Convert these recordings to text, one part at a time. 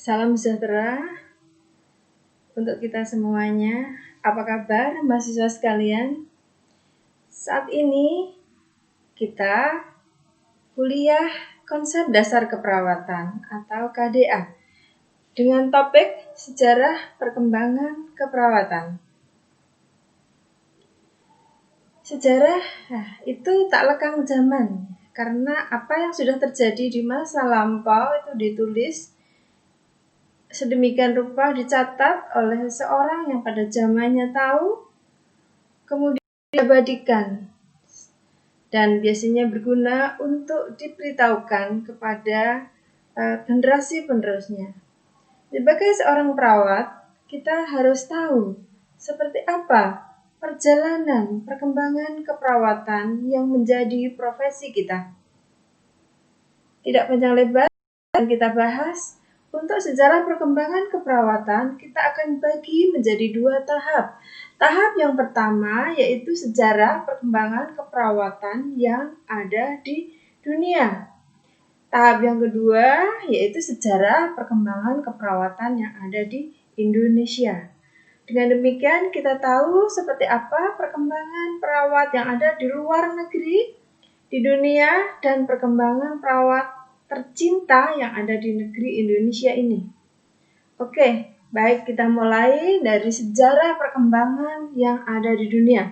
Salam sejahtera untuk kita semuanya. Apa kabar mahasiswa sekalian? Saat ini kita kuliah konsep dasar keperawatan atau KDA dengan topik sejarah perkembangan keperawatan. Sejarah itu tak lekang zaman, karena apa yang sudah terjadi di masa lampau itu ditulis sedemikian rupa, dicatat oleh seseorang yang pada zamannya tahu, kemudian diabadikan, dan biasanya berguna untuk diberitahukan kepada generasi penerusnya. Sebagai seorang perawat, kita harus tahu seperti apa perjalanan perkembangan keperawatan yang menjadi profesi kita. Tidak panjang lebar yang kita bahas. Untuk sejarah perkembangan keperawatan, kita akan bagi menjadi 2 tahap. Tahap yang pertama yaitu sejarah perkembangan keperawatan yang ada di dunia. Tahap yang kedua yaitu sejarah perkembangan keperawatan yang ada di Indonesia. Dengan demikian kita tahu seperti apa perkembangan perawat yang ada di luar negeri, di dunia, dan perkembangan perawat tercinta yang ada di negeri Indonesia ini. Oke, baik, kita mulai dari sejarah perkembangan yang ada di dunia.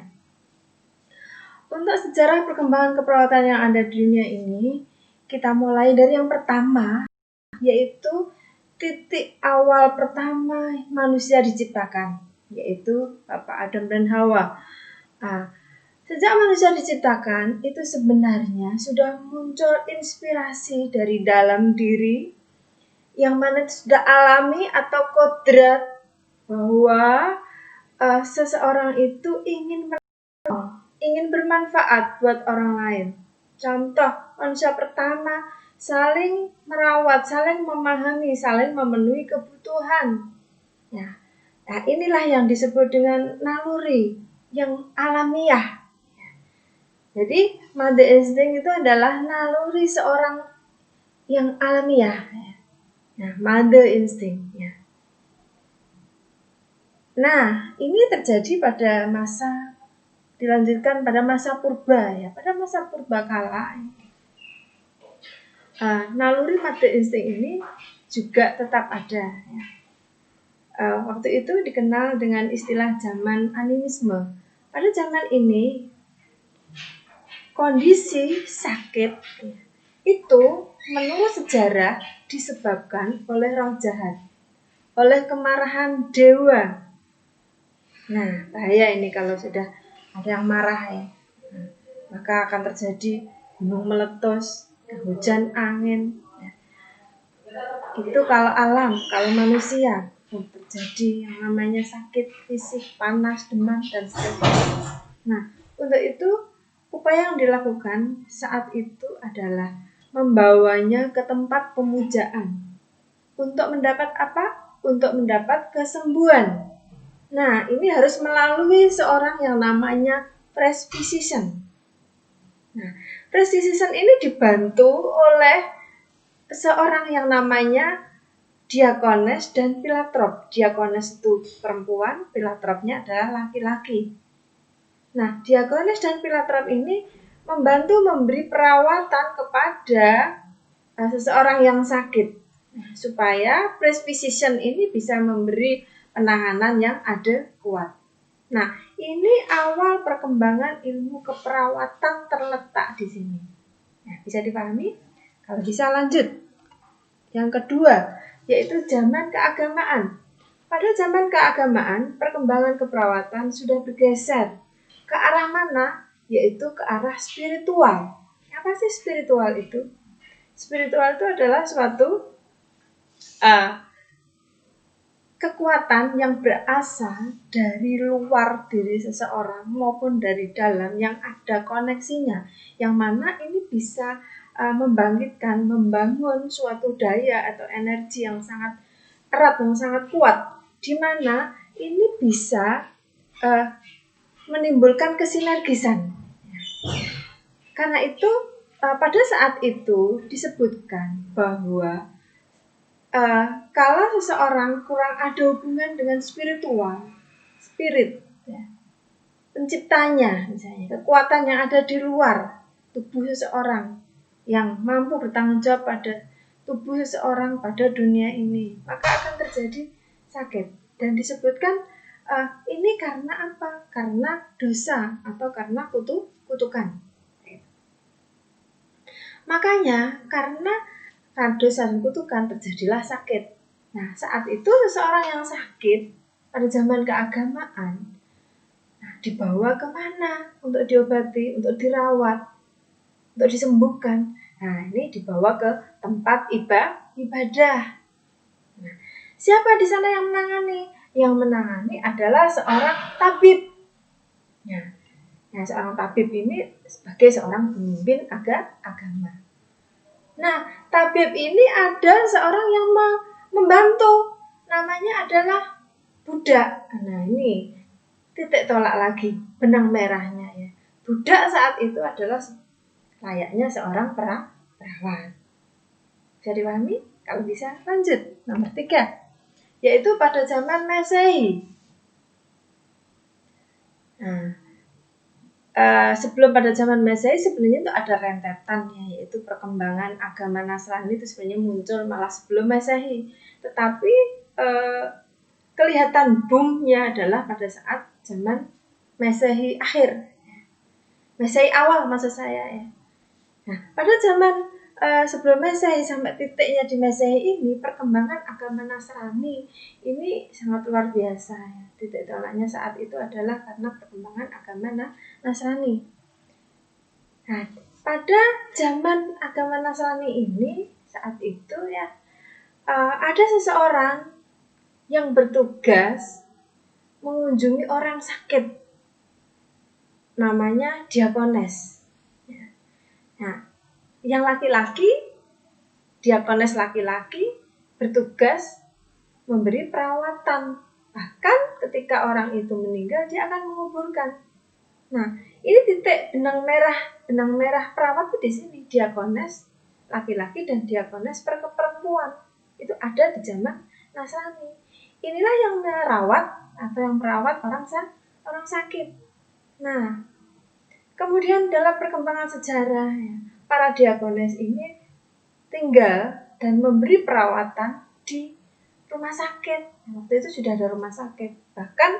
Untuk sejarah perkembangan keperawatan yang ada di dunia ini, kita mulai dari yang pertama, yaitu titik awal pertama manusia diciptakan, yaitu Bapak Adam dan Hawa. Sejak manusia diciptakan, itu sebenarnya sudah muncul inspirasi dari dalam diri, yang mana sudah alami atau kodrat bahwa seseorang itu ingin bermanfaat buat orang lain. Contoh, manusia pertama saling merawat, saling memahami, saling memenuhi kebutuhan. Nah, inilah yang disebut dengan naluri yang alamiah. Jadi, mother instinct itu adalah naluri seorang yang alamiah. Nah, mother instinct. Nah, ini terjadi pada dilanjutkan pada masa purba ya. Pada masa purba kala, naluri mother instinct ini juga tetap ada. Waktu itu dikenal dengan istilah zaman animisme. Pada zaman ini, kondisi sakit itu menurut sejarah disebabkan oleh roh jahat, oleh kemarahan dewa. Nah, bahaya ini kalau sudah ada yang marah ya. Maka akan terjadi gunung meletus, hujan angin. Itu kalau alam, kalau manusia terjadi yang namanya sakit fisik, panas, demam, dan sebagainya. Nah, untuk itu upaya yang dilakukan saat itu adalah membawanya ke tempat pemujaan. Untuk mendapat apa? Untuk mendapat kesembuhan. Nah, ini harus melalui seorang yang namanya priest physician. Nah, priest physician ini dibantu oleh seorang yang namanya diakones dan filantrop. Diakones itu perempuan, filantropnya adalah laki-laki. Nah, diakones dan filantrop ini membantu memberi perawatan kepada seseorang yang sakit, supaya priest physician ini bisa memberi penanganan yang kuat. Nah, ini awal perkembangan ilmu keperawatan terletak di sini. Nah, bisa dipahami? Kalau bisa lanjut. Yang kedua, yaitu zaman keagamaan. Pada zaman keagamaan, perkembangan keperawatan sudah bergeser ke arah mana? Yaitu ke arah spiritual. Apa sih spiritual itu? Spiritual itu adalah suatu kekuatan yang berasal dari luar diri seseorang maupun dari dalam yang ada koneksinya. Yang mana ini bisa membangkitkan, membangun suatu daya atau energi yang sangat erat, yang sangat kuat. Di mana ini bisa menimbulkan kesinergisan. Karena itu pada saat itu disebutkan bahwa kalau seseorang kurang ada hubungan dengan spiritual, spirit, ya, penciptanya misalnya, kekuatan yang ada di luar tubuh seseorang yang mampu bertanggung jawab pada tubuh seseorang pada dunia ini, maka akan terjadi sakit. Dan disebutkan ini karena apa? Karena dosa atau karena kutukan. Makanya karena dosa dan kutukan terjadilah sakit. Nah, saat itu seseorang yang sakit pada zaman keagamaan, dibawa kemana untuk diobati, untuk dirawat, untuk disembuhkan? Nah, ini dibawa ke tempat ibadah. Nah, siapa di sana yang menangani? Yang menangani adalah seorang tabib. Nah, seorang tabib ini sebagai seorang pemimpin agama. Nah, tabib ini ada seorang yang membantu, namanya adalah budak. Nah, ini titik tolak lagi, benang merahnya ya. Budak saat itu adalah layaknya seorang perawat. Bisa dipahami? Kalau bisa lanjut. Nomor 3, yaitu pada zaman Masehi. Nah, sebelum pada zaman Masehi sebenarnya itu ada rentetan ya, yaitu perkembangan agama Nasrani itu sebenarnya muncul malah sebelum Masehi. Tetapi kelihatan boomnya adalah pada saat zaman Masehi akhir, Masehi awal maksud saya ya. Nah, pada zaman sebelum Masehi sampai titiknya di Masehi ini, perkembangan agama Nasrani ini sangat luar biasa ya. Titik tolaknya saat itu adalah karena perkembangan agama Nasrani. Nah, pada zaman agama Nasrani ini saat itu ya, ada seseorang yang bertugas mengunjungi orang sakit, namanya diakones. Nah, yang laki-laki, diakones laki-laki bertugas memberi perawatan. Bahkan ketika orang itu meninggal, dia akan menguburkan. Nah, ini titik benang merah perawat itu di sini, diakones laki-laki dan diakones perempuan. Itu ada di zaman Nasrani. Inilah yang merawat atau yang merawat orang sakit. Nah, kemudian dalam perkembangan sejarah ya, para diakones ini tinggal dan memberi perawatan di rumah sakit. Waktu itu sudah ada rumah sakit. Bahkan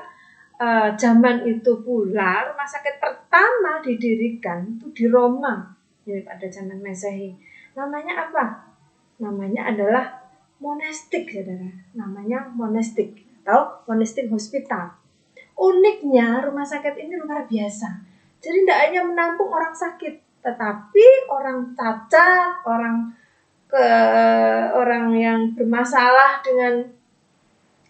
zaman itu pula rumah sakit pertama didirikan itu di Roma, jadi pada zaman Masehi. Namanya apa? Namanya adalah monastik, saudara. Namanya monastik atau monastic hospital. Uniknya rumah sakit ini luar biasa. Jadi tidak hanya menampung orang sakit, tetapi orang cacat, orang yang bermasalah dengan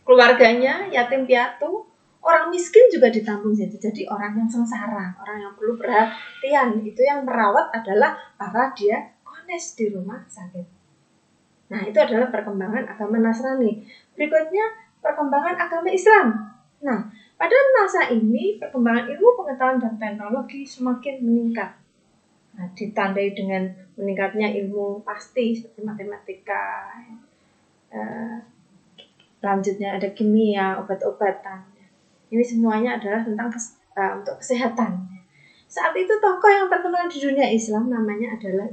keluarganya, yatim piatu, orang miskin juga ditampung. Jadi orang yang sengsara, orang yang perlu perhatian, itu yang merawat adalah para diakones di rumah sakit. Nah, itu adalah perkembangan agama Nasrani. Berikutnya, perkembangan agama Islam. Nah, pada masa ini, perkembangan ilmu pengetahuan dan teknologi semakin meningkat. Nah, ditandai dengan meningkatnya ilmu pasti seperti matematika, selanjutnya ada kimia, obat-obatan. Ini semuanya adalah tentang untuk kesehatan. Saat itu tokoh yang terkenal di dunia Islam namanya adalah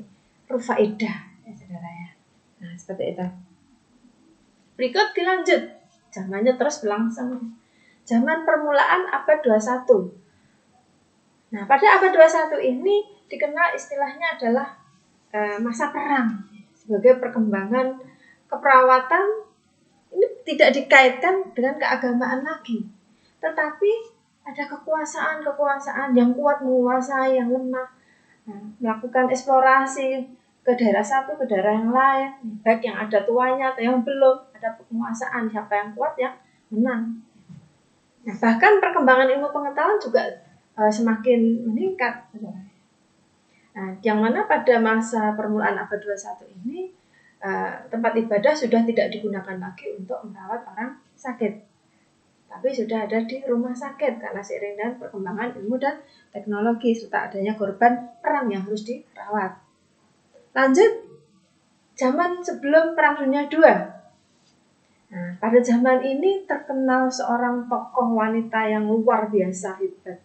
Rufaidah, ya saudara ya. Nah, seperti itu. Berikut dilanjut. Zamannya terus berlangsung. Zaman permulaan abad 21. Nah, pada abad 21 ini dikenal istilahnya adalah masa perang. Sebagai perkembangan keperawatan ini tidak dikaitkan dengan keagamaan lagi. Tetapi ada kekuasaan yang kuat menguasai yang lemah. Nah, melakukan eksplorasi ke daerah satu, ke daerah yang lain. Baik yang ada tuanya atau yang belum. Ada penguasaan, siapa yang kuat yang menang. Nah, bahkan perkembangan ilmu pengetahuan juga semakin meningkat. Nah, yang mana pada masa permulaan abad 21 ini tempat ibadah sudah tidak digunakan lagi untuk merawat orang sakit, tapi sudah ada di rumah sakit karena seiring dengan perkembangan ilmu dan teknologi serta adanya korban perang yang harus dirawat. Lanjut, zaman sebelum Perang Dunia II. Nah, pada zaman ini terkenal seorang tokoh wanita yang luar biasa hebat.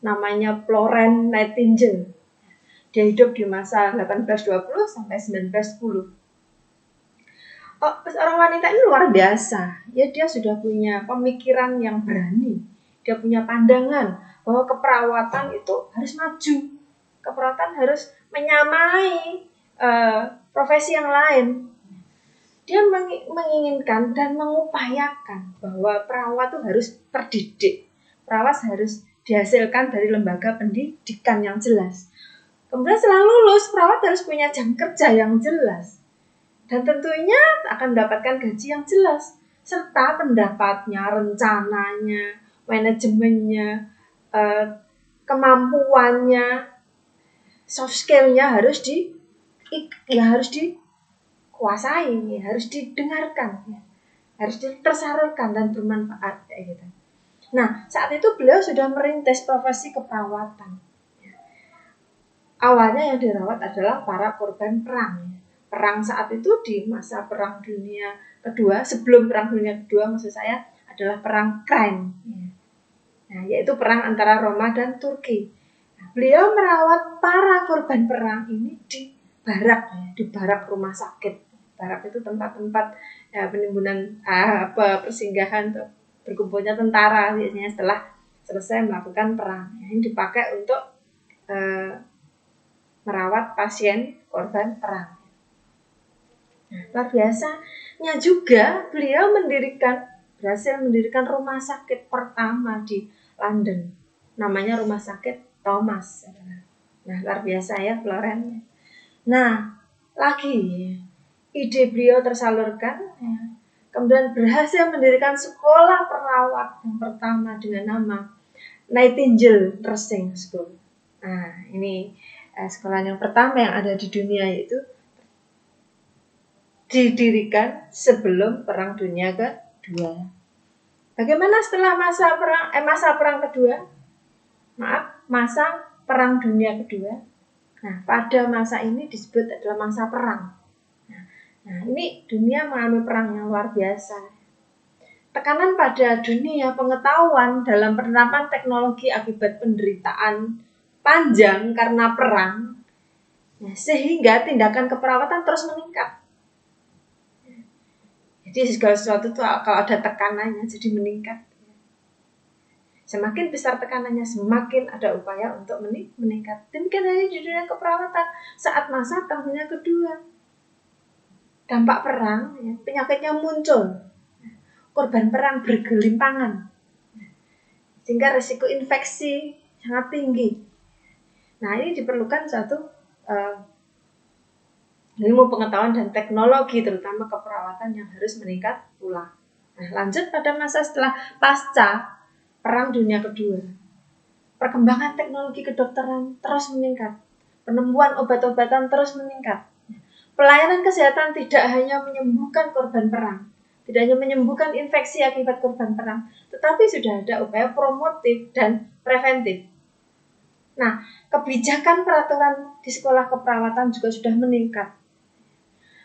Namanya Florence Nightingale. Dia hidup di masa 1820 sampai 1910. Seorang wanita ini luar biasa. Ya, dia sudah punya pemikiran yang berani. Dia punya pandangan bahwa keperawatan itu harus maju. Keperawatan harus menyamai profesi yang lain. Dia menginginkan dan mengupayakan bahwa perawat itu harus terdidik. Perawat harus dihasilkan dari lembaga pendidikan yang jelas. Kemudian setelah lulus, perawat harus punya jam kerja yang jelas. Dan tentunya akan mendapatkan gaji yang jelas. Serta pendapatnya, rencananya, manajemennya, kemampuannya, soft skill-nya harus dikuasai, harus didengarkan, harus tersalurkan dan bermanfaat kayak gitu. Nah, saat itu beliau sudah merintis profesi keperawatan. Awalnya yang dirawat adalah para korban perang. Perang saat itu di masa Perang Dunia Kedua, sebelum Perang Dunia Kedua maksud saya adalah perang Krain. Nah, yaitu perang antara Roma dan Turki. Nah, beliau merawat para korban perang ini di barak rumah sakit. Barak itu tempat-tempat penimbunan persinggahan untuk berkumpulnya tentara biasanya setelah selesai melakukan perang. Ini dipakai untuk merawat pasien korban perang. Nah, luar biasanya juga beliau berhasil mendirikan rumah sakit pertama di London. Namanya Rumah Sakit Thomas. Nah, luar biasa ya Florence. Nah, lagi ide beliau tersalurkan, kemudian berhasil mendirikan sekolah perawat yang pertama dengan nama Nightingale Nursing School. Nah, ini sekolah yang pertama yang ada di dunia, yaitu didirikan sebelum Perang Dunia Kedua. Bagaimana setelah masa Perang Kedua? Masa Perang Dunia Kedua. Nah, pada masa ini disebut adalah masa perang. Nah, ini dunia mengalami perang yang luar biasa. Tekanan pada dunia pengetahuan dalam penerapan teknologi akibat penderitaan panjang karena perang, sehingga tindakan keperawatan terus meningkat. Jadi segala sesuatu itu kalau ada tekanannya jadi meningkat. Semakin besar tekanannya, semakin ada upaya untuk meningkat. Demikian halnya di dunia keperawatan saat masa Perang Dunia Kedua. Dampak perang, penyakitnya muncul. Korban perang bergelimpangan. Sehingga risiko infeksi sangat tinggi. Nah, ini diperlukan satu ilmu pengetahuan dan teknologi, terutama keperawatan yang harus meningkat pula. Nah, lanjut pada masa setelah pasca Perang Dunia Kedua. Perkembangan teknologi kedokteran terus meningkat. Penemuan obat-obatan terus meningkat. Pelayanan kesehatan tidak hanya menyembuhkan korban perang, tidak hanya menyembuhkan infeksi akibat korban perang, tetapi sudah ada upaya promotif dan preventif. Nah, kebijakan peraturan di sekolah keperawatan juga sudah meningkat.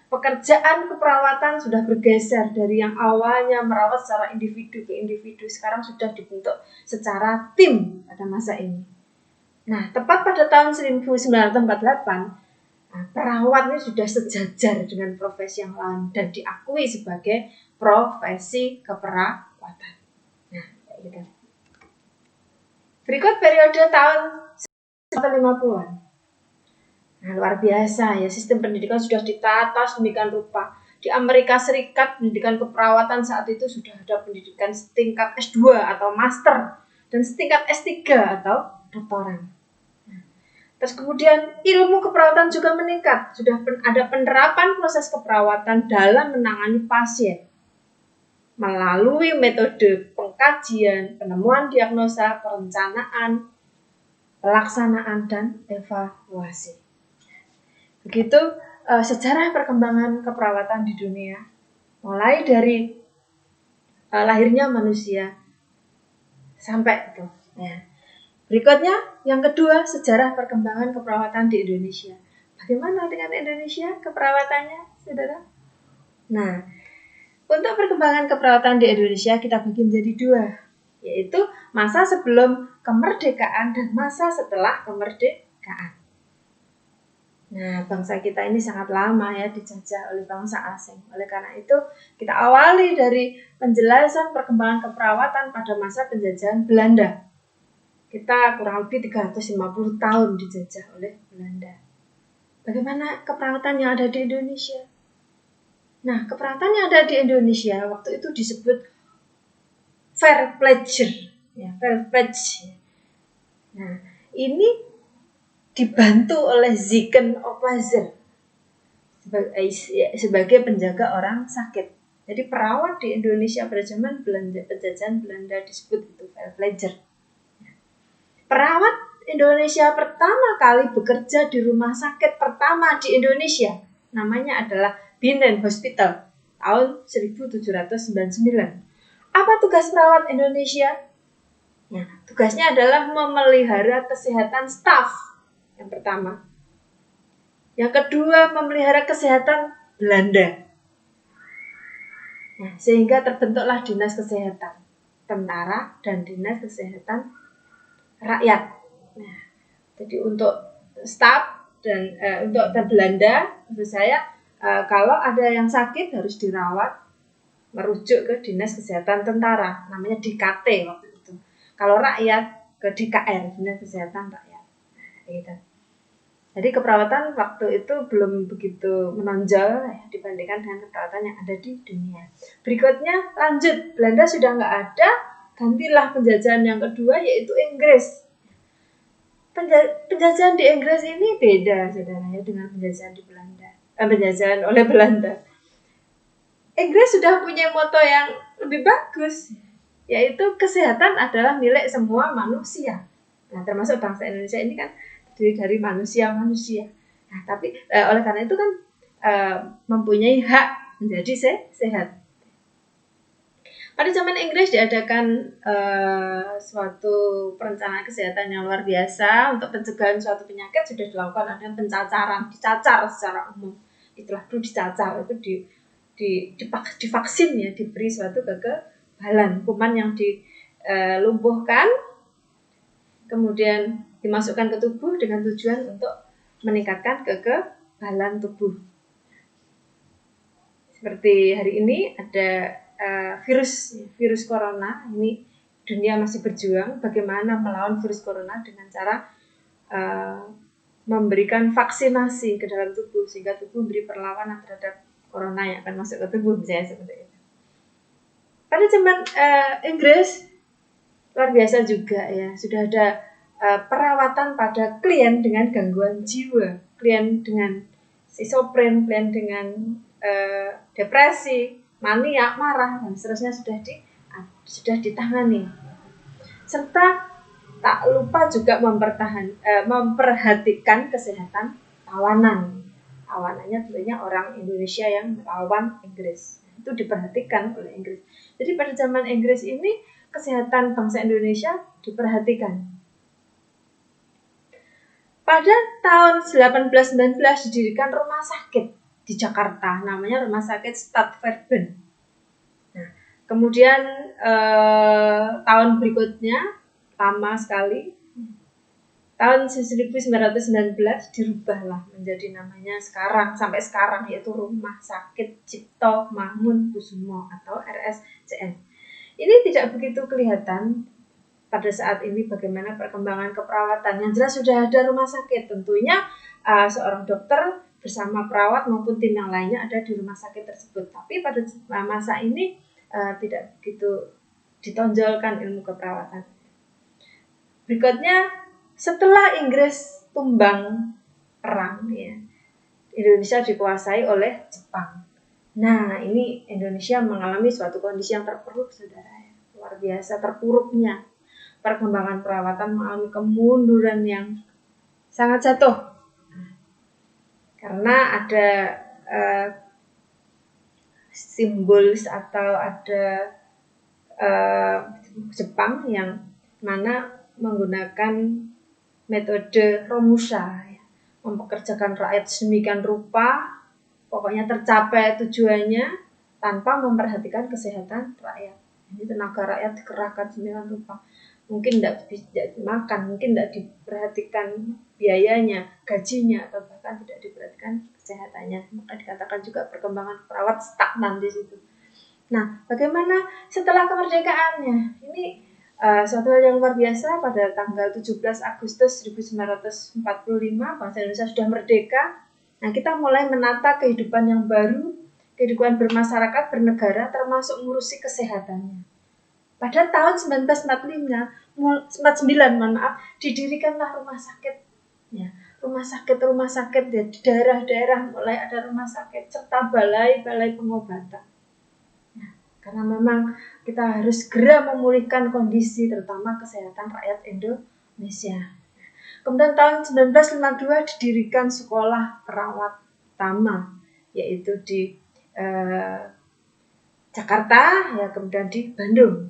Pekerjaan keperawatan sudah bergeser dari yang awalnya merawat secara individu ke individu, sekarang sudah dibentuk secara tim pada masa ini. Nah, tepat pada tahun 1948, perawat ini sudah sejajar dengan profesi yang lain dan diakui sebagai profesi keperawatan. Nah, gitu. Berikut periode tahun 1950-an. Nah, luar biasa ya, sistem pendidikan sudah ditata sedemikian rupa. Di Amerika Serikat, pendidikan keperawatan saat itu sudah ada pendidikan setingkat S2 atau master dan setingkat S3 atau doktoran. Terus kemudian ilmu keperawatan juga meningkat. Sudah ada penerapan proses keperawatan dalam menangani pasien melalui metode pengkajian, penemuan diagnosa, perencanaan, pelaksanaan, dan evaluasi. Begitu sejarah perkembangan keperawatan di dunia, mulai dari lahirnya manusia sampai itu. Berikutnya, yang kedua, sejarah perkembangan keperawatan di Indonesia. Bagaimana dengan Indonesia keperawatannya, saudara? Nah, Untuk perkembangan keperawatan di Indonesia kita bagi menjadi dua, yaitu masa sebelum kemerdekaan dan masa setelah kemerdekaan. Nah, bangsa kita ini sangat lama ya dijajah oleh bangsa asing. Oleh karena itu, kita awali dari penjelasan perkembangan keperawatan pada masa penjajahan Belanda. Kita kurang lebih 350 tahun dijajah oleh Belanda. Bagaimana keperawatan yang ada di Indonesia? Nah, keperawatan yang ada di Indonesia waktu itu disebut Verpleger. Ya, Verpleger. Nah, ini dibantu oleh Ziekenoppaser sebagai penjaga orang sakit. Jadi perawat di Indonesia pada zaman penjajahan Belanda disebut itu Verpleger. Perawat Indonesia pertama kali bekerja di rumah sakit pertama di Indonesia namanya adalah Binden Hospital tahun 1799. Apa tugas perawat Indonesia? Nah, tugasnya adalah memelihara kesehatan staf. Yang pertama. Yang kedua, memelihara kesehatan Belanda. Nah, sehingga terbentuklah Dinas Kesehatan Tentara dan Dinas Kesehatan Rakyat. Nah, jadi untuk staf dan untuk Belanda, maksud saya kalau ada yang sakit harus dirawat, merujuk ke Dinas Kesehatan Tentara, namanya DKT waktu itu. Kalau rakyat ke DKR, Dinas Kesehatan Rakyat. Nah, gitu. Jadi keperawatan waktu itu belum begitu menonjol ya, dibandingkan dengan keperawatan yang ada di dunia. Berikutnya lanjut, Belanda sudah nggak ada, gantilah penjajahan yang kedua yaitu Inggris. Penjajahan di Inggris ini beda saudaranya dengan penjajahan di Belanda. Penjajahan oleh Belanda. Inggris sudah punya moto yang lebih bagus, yaitu kesehatan adalah milik semua manusia. Nah, termasuk bangsa Indonesia ini kan dari manusia-manusia. Nah, tapi oleh karena itu kan mempunyai hak menjadi sehat. Pada zaman Inggris diadakan suatu perencanaan kesehatan yang luar biasa untuk pencegahan suatu penyakit sudah dilakukan, ada pencacaran, dicacar secara umum. Itulah perlu dicacar, itu divaksin ya, diberi suatu kekebalan, kuman yang dilumpuhkan kemudian dimasukkan ke tubuh dengan tujuan untuk meningkatkan kekebalan tubuh. Seperti hari ini ada virus corona, ini dunia masih berjuang bagaimana melawan virus corona dengan cara memberikan vaksinasi ke dalam tubuh sehingga tubuh memberi perlawanan terhadap corona yang akan masuk ke tubuh, misalnya seperti itu. Pada zaman Inggris luar biasa juga ya, sudah ada perawatan pada klien dengan gangguan jiwa, klien dengan schizofren, klien dengan depresi, mania, marah, dan seterusnya sudah ditangani. Serta tak lupa juga memperhatikan kesehatan tawanan. Tawanannya tentunya orang Indonesia yang melawan Inggris. Itu diperhatikan oleh Inggris. Jadi pada zaman Inggris ini kesehatan bangsa Indonesia diperhatikan. Pada tahun 1819 didirikan rumah sakit di Jakarta, namanya Rumah Sakit Stadverben. Nah, kemudian tahun berikutnya, lama sekali, tahun 1919 dirubahlah menjadi namanya sampai sekarang, yaitu Rumah Sakit Cipto Mangunkusumo atau RSCM. Ini tidak begitu kelihatan pada saat ini bagaimana perkembangan keperawatan. Yang jelas sudah ada rumah sakit, tentunya seorang dokter bersama perawat maupun tim yang lainnya ada di rumah sakit tersebut. Tapi pada masa ini tidak begitu ditonjolkan ilmu keperawatan. Berikutnya, setelah Inggris tumbang perang, ya, Indonesia dikuasai oleh Jepang. Nah, ini Indonesia mengalami suatu kondisi yang terpuruk, saudara. Luar biasa terpuruknya. Perkembangan perawatan mengalami kemunduran yang sangat jatuh karena ada simbol atau ada Jepang yang mana menggunakan metode Romusha, ya, mempekerjakan rakyat sedemikian rupa, pokoknya tercapai tujuannya tanpa memperhatikan kesehatan rakyat. Jadi tenaga rakyat dikerahkan sedemikian rupa, mungkin tidak makan, mungkin tidak diperhatikan biayanya, gajinya, atau bahkan tidak diperhatikan kesehatannya. Maka dikatakan juga perkembangan perawat stagnan di situ. Nah, bagaimana setelah kemerdekaannya? Ini suatu hal yang luar biasa. Pada tanggal 17 Agustus 1945 bangsa Indonesia sudah merdeka. Nah, kita mulai menata kehidupan yang baru, kehidupan bermasyarakat, bernegara, termasuk ngurusi kesehatannya. Pada tahun 1949, didirikanlah rumah sakit. Ya, rumah sakit ya, di daerah-daerah mulai ada rumah sakit serta balai-balai pengobatan. Ya, karena memang kita harus segera memulihkan kondisi terutama kesehatan rakyat Indonesia. Kemudian tahun 1952 didirikan sekolah perawat utama, yaitu di Jakarta, ya, kemudian di Bandung.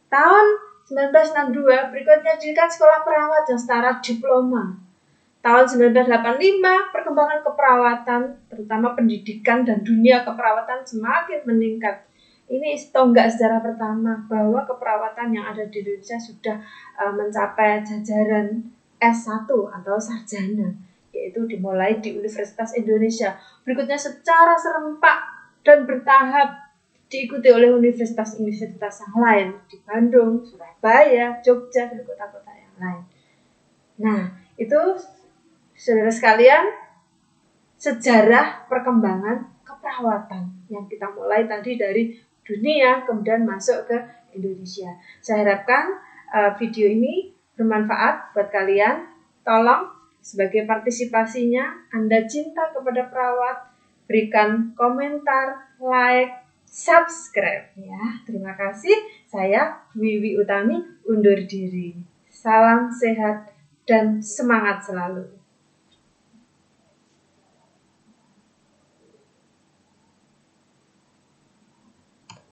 Tahun 1962 berikutnya didirikan sekolah perawat yang setara diploma. Tahun 1985 perkembangan keperawatan, terutama pendidikan dan dunia keperawatan semakin meningkat. Ini tonggak sejarah pertama bahwa keperawatan yang ada di Indonesia sudah mencapai jajaran S1 atau sarjana, yaitu dimulai di Universitas Indonesia. Berikutnya secara serempak dan bertahap diikuti oleh universitas-universitas yang lain di Bandung, Surabaya, Jogja, dan kota-kota yang lain. Nah, itu saudara sekalian, sejarah perkembangan keperawatan yang kita mulai tadi dari dunia kemudian masuk ke Indonesia. Saya harapkan video ini bermanfaat buat kalian. Tolong sebagai partisipasinya, Anda cinta kepada perawat, berikan komentar, like, subscribe ya. Terima kasih. Saya Wiwi Utami undur diri. Salam sehat dan semangat selalu.